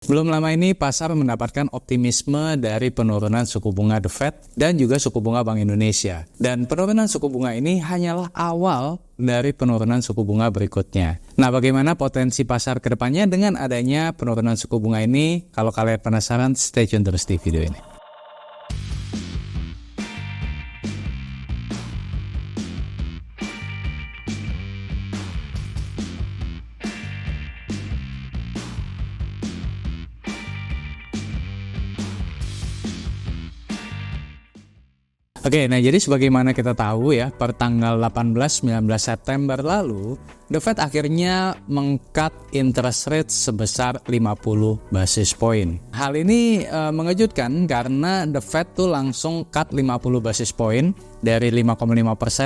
Belum lama ini pasar mendapatkan optimisme dari penurunan suku bunga The Fed dan juga suku bunga Bank Indonesia. Dan penurunan suku bunga ini hanyalah awal dari penurunan suku bunga berikutnya. Nah, bagaimana potensi pasar ke depannya dengan adanya penurunan suku bunga ini? Kalau kalian penasaran, stay tune terus di video ini. Oke, nah jadi sebagaimana kita tahu ya, per tanggal 18-19 September lalu, The Fed akhirnya meng-cut interest rate sebesar 50 basis point. Hal ini mengejutkan karena The Fed tuh langsung cut 50 basis point dari 5,5%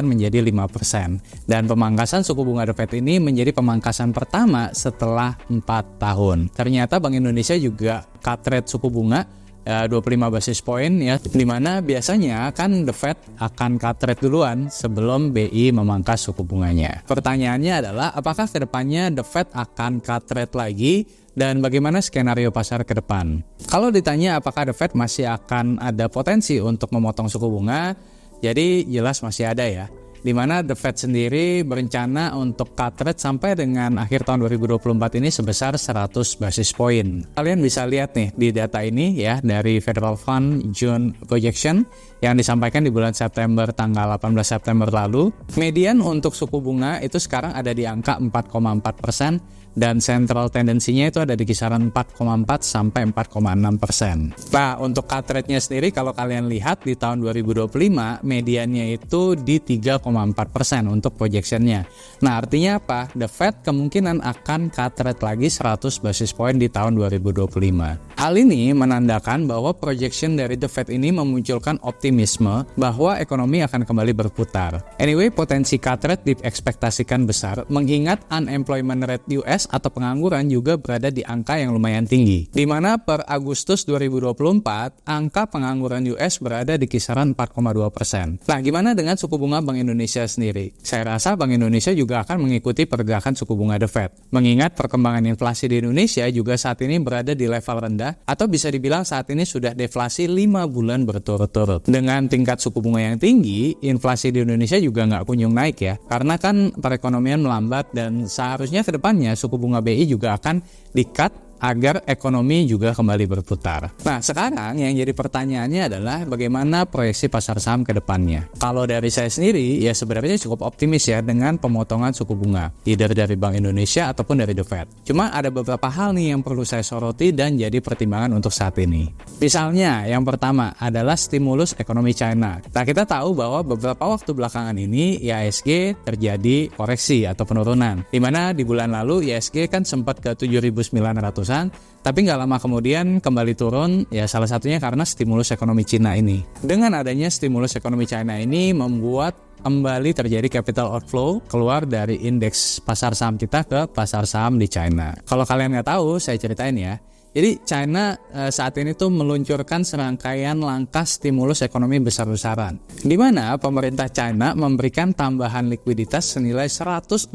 menjadi 5%. Dan pemangkasan suku bunga The Fed ini menjadi pemangkasan pertama setelah 4 tahun. Ternyata Bank Indonesia juga cut rate suku bunga 25 basis point ya, dimana biasanya kan The Fed akan cut rate duluan sebelum BI memangkas suku bunganya. Pertanyaannya adalah apakah kedepannya The Fed akan cut rate lagi dan bagaimana skenario pasar ke depan? Kalau ditanya apakah The Fed masih akan ada potensi untuk memotong suku bunga, jadi jelas masih ada ya. Di mana The Fed sendiri berencana untuk cut rate sampai dengan akhir tahun 2024 ini sebesar 100 basis point. Kalian bisa lihat nih di data ini ya dari Federal Fund June Projection yang disampaikan di bulan September tanggal 18 September lalu. Median untuk suku bunga itu sekarang ada di angka 4,4%. Dan central tendensinya itu ada di kisaran 4,4 sampai 4,6%. Nah, untuk cut rate-nya sendiri kalau kalian lihat di tahun 2025 mediannya itu di 3,4% untuk projectionnya. Nah, artinya apa? The Fed kemungkinan akan cut rate lagi 100 basis point di tahun 2025. Hal ini menandakan bahwa projection dari The Fed ini memunculkan optimisme bahwa ekonomi akan kembali berputar. Anyway, potensi cut rate diekspektasikan besar mengingat unemployment rate US atau pengangguran juga berada di angka yang lumayan tinggi. Di mana per Agustus 2024, angka pengangguran US berada di kisaran 4,2%. Nah, gimana dengan suku bunga Bank Indonesia sendiri? Saya rasa Bank Indonesia juga akan mengikuti pergerakan suku bunga The Fed. Mengingat perkembangan inflasi di Indonesia juga saat ini berada di level rendah atau bisa dibilang saat ini sudah deflasi 5 bulan berturut-turut. Dengan tingkat suku bunga yang tinggi, inflasi di Indonesia juga nggak kunjung naik ya. Karena kan perekonomian melambat dan seharusnya ke depannya suku bunga BI juga akan di-cut agar ekonomi juga kembali berputar. Nah, sekarang yang jadi pertanyaannya adalah bagaimana proyeksi pasar saham ke depannya. Kalau dari saya sendiri, ya sebenarnya cukup optimis ya dengan pemotongan suku bunga, either dari Bank Indonesia ataupun dari The Fed. Cuma ada beberapa hal nih yang perlu saya soroti dan jadi pertimbangan untuk saat ini. Misalnya, yang pertama adalah stimulus ekonomi China. Nah, kita tahu bahwa beberapa waktu belakangan ini IHSG terjadi koreksi atau penurunan, di mana di bulan lalu IHSG kan sempat ke 7.900-an, tapi nggak lama kemudian kembali turun, ya salah satunya karena stimulus ekonomi Cina ini. Dengan adanya stimulus ekonomi China ini membuat kembali terjadi capital outflow keluar dari indeks pasar saham kita ke pasar saham di China. Kalau kalian nggak tahu, saya ceritain ya. Jadi China saat ini tuh meluncurkan serangkaian langkah stimulus ekonomi besar-besaran, di mana pemerintah China memberikan tambahan likuiditas senilai 114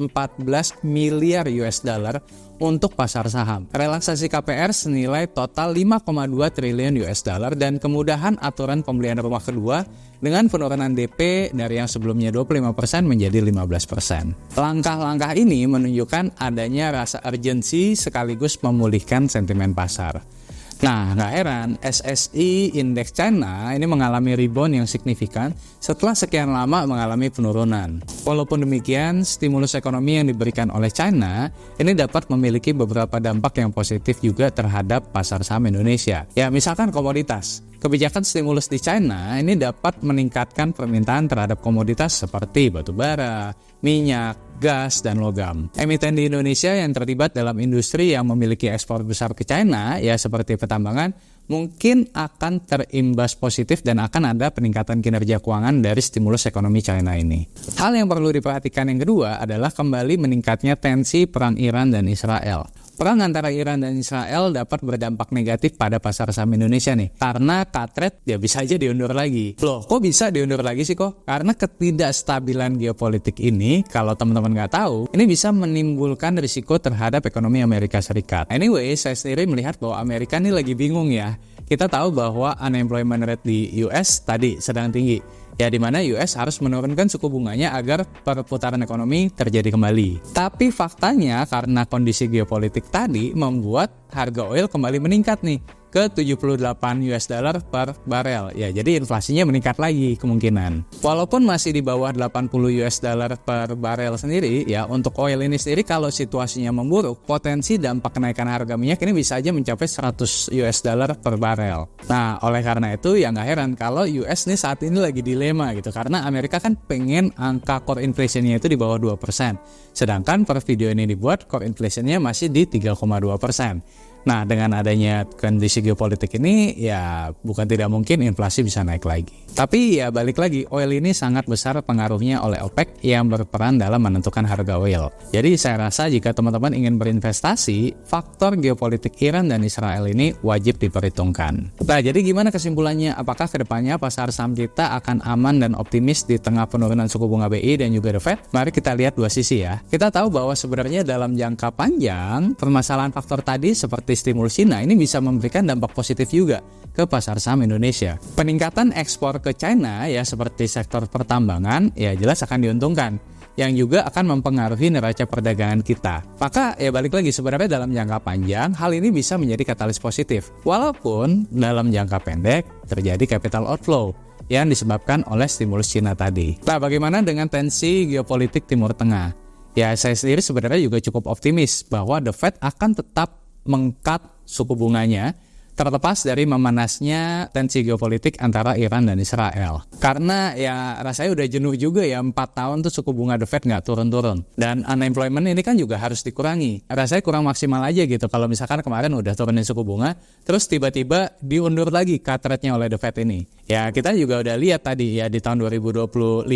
miliar US dollar untuk pasar saham. Relaksasi KPR senilai total 5,2 triliun US dollar dan kemudahan aturan pembelian rumah kedua dengan penurunan DP dari yang sebelumnya 25% menjadi 15%. Langkah-langkah ini menunjukkan adanya rasa urgensi sekaligus memulihkan sentimen pasar. Nah, nggak heran SSI Indeks China ini mengalami rebound yang signifikan setelah sekian lama mengalami penurunan. Walaupun demikian, stimulus ekonomi yang diberikan oleh China ini dapat memiliki beberapa dampak yang positif juga terhadap pasar saham Indonesia. Ya, misalkan komoditas. Kebijakan stimulus di China ini dapat meningkatkan permintaan terhadap komoditas seperti batu bara, minyak, gas, dan logam. Emiten di Indonesia yang terlibat dalam industri yang memiliki ekspor besar ke China, ya seperti pertambangan, mungkin akan terimbas positif dan akan ada peningkatan kinerja keuangan dari stimulus ekonomi China ini. Hal yang perlu diperhatikan yang kedua adalah kembali meningkatnya tensi perang Iran dan Israel. perang antara Iran dan Israel dapat berdampak negatif pada pasar saham Indonesia nih. Karena cut rate ya bisa aja diundur lagi. Loh, kok bisa diundur lagi sih kok? Karena ketidakstabilan geopolitik ini, kalau teman-teman nggak tahu, ini bisa menimbulkan risiko terhadap ekonomi Amerika Serikat. Anyway, saya sendiri melihat bahwa Amerika ini lagi bingung ya. Kita tahu bahwa unemployment rate di US tadi sedang tinggi. Ya, di mana US harus menurunkan suku bunganya agar perputaran ekonomi terjadi kembali. Tapi faktanya karena kondisi geopolitik tadi membuat harga oil kembali meningkat nih ke 78 US dollar per barel. Ya, jadi inflasinya meningkat lagi kemungkinan. Walaupun masih di bawah 80 US dollar per barel sendiri, ya untuk oil ini sendiri kalau situasinya memburuk, potensi dampak kenaikan harga minyak ini bisa aja mencapai 100 US dollar per barel. Nah, oleh karena itu ya nggak heran kalau US nih saat ini lagi dilema gitu, karena Amerika kan pengen angka core inflation-nya itu di bawah 2%. Sedangkan per video ini dibuat core inflation-nya masih di 3,2%. Nah, dengan adanya kondisi geopolitik ini, ya bukan tidak mungkin inflasi bisa naik lagi. Tapi ya balik lagi, oil ini sangat besar pengaruhnya oleh OPEC yang berperan dalam menentukan harga oil. Jadi saya rasa jika teman-teman ingin berinvestasi, faktor geopolitik Iran dan Israel ini wajib diperhitungkan. Nah, jadi gimana kesimpulannya? Apakah kedepannya pasar saham kita akan aman dan optimis di tengah penurunan suku bunga BI dan juga The Fed? Mari kita lihat dua sisi ya. Kita tahu bahwa sebenarnya dalam jangka panjang, permasalahan faktor tadi seperti stimulus Cina ini bisa memberikan dampak positif juga ke pasar saham Indonesia. Peningkatan ekspor ke China ya seperti sektor pertambangan ya jelas akan diuntungkan, yang juga akan mempengaruhi neraca perdagangan kita. Maka ya balik lagi, sebenarnya dalam jangka panjang hal ini bisa menjadi katalis positif. Walaupun dalam jangka pendek terjadi capital outflow yang disebabkan oleh stimulus Cina tadi. Nah, bagaimana dengan tensi geopolitik Timur Tengah? Ya, saya sendiri sebenarnya juga cukup optimis bahwa The Fed akan tetap mengkat suku bunganya terlepas dari memanasnya tensi geopolitik antara Iran dan Israel. Karena ya rasanya udah jenuh juga ya 4 tahun tuh suku bunga The Fed nggak turun-turun. Dan unemployment ini kan juga harus dikurangi. Rasanya kurang maksimal aja gitu kalau misalkan kemarin udah turunin suku bunga, terus tiba-tiba diundur lagi cut rate-nya oleh The Fed ini. Ya kita juga udah lihat tadi ya di tahun 2025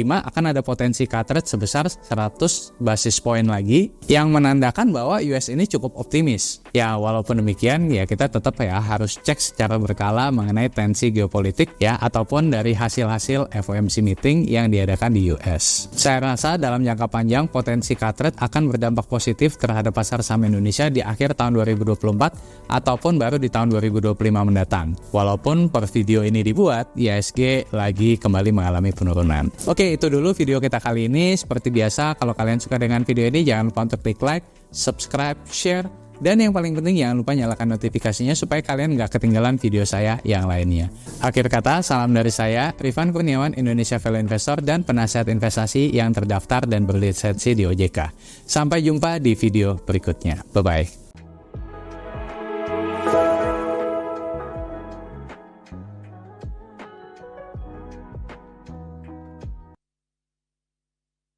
akan ada potensi cut rate sebesar 100 basis point lagi yang menandakan bahwa US ini cukup optimis. Ya walaupun demikian ya kita tetap ya harus cek secara berkala mengenai tensi geopolitik ya ataupun dari hasil-hasil FOMC meeting yang diadakan di US. Saya rasa dalam jangka panjang potensi cut rate akan berdampak positif terhadap pasar saham Indonesia di akhir tahun 2024 ataupun baru di tahun 2025 mendatang. Walaupun per video ini dibuat, IHSG lagi kembali mengalami penurunan. Oke, itu dulu video kita kali ini. Seperti biasa, kalau kalian suka dengan video ini jangan lupa untuk klik like, subscribe, share, dan yang paling penting jangan lupa nyalakan notifikasinya supaya kalian nggak ketinggalan video saya yang lainnya. Akhir kata, salam dari saya, Rifan Kurniawan, Indonesia Value Investor dan penasihat investasi yang terdaftar dan berlisensi di OJK. Sampai jumpa di video berikutnya. Bye-bye.